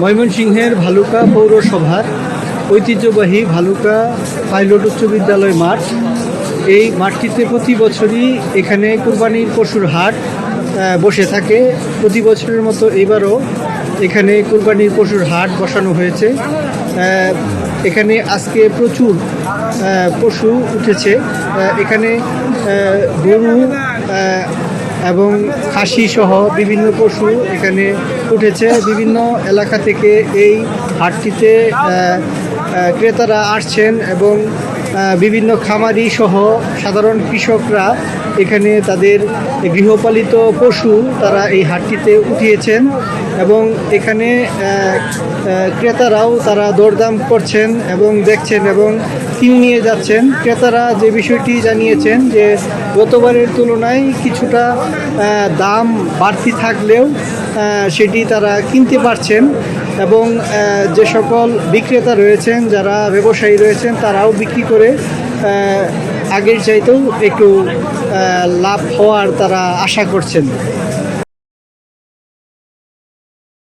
ময়মনসিংহের ভালুকা পৌরসভার ঐতিহ্যবাহী ভালুকা পাইলট উচ্চ বিদ্যালয় মাঠ। এই মাঠটিতে প্রতি বছরই এখানে কুরবানির পশুর হাট বসে থাকে। প্রতি বছরের মতো এবারও এখানে কুরবানির পশুর হাট বসানো হয়েছে। এখানে আজকে প্রচুর পশু উঠেছে। এখানে গরু এবং খাসি সহ বিভিন্ন পশু এখানে উঠেছে। বিভিন্ন এলাকা থেকে এই হাটটিতে ক্রেতারা আসছেন এবং বিভিন্ন খামারি সহ সাধারণ কৃষকরা এখানে তাদের গৃহপালিত পশু তারা এই হাটটিতে উঠিয়েছেন এবং এখানে ক্রেতারাও তারা দরদাম করছেন এবং দেখছেন এবং কিনে নিয়ে যাচ্ছেন। ক্রেতারা যে বিষয়টি জানিয়েছেন যে গতবারের তুলনায় কিছুটা দাম বাড়তি থাকলেও সেটি তারা কিনতে পারছেন এবং যে সকল বিক্রেতা রয়েছেন, যারা ব্যবসায়ী রয়েছেন, তারাও বিক্রি করে আগের চাইতেও একটু লাভ হওয়ার তারা আশা করছেন।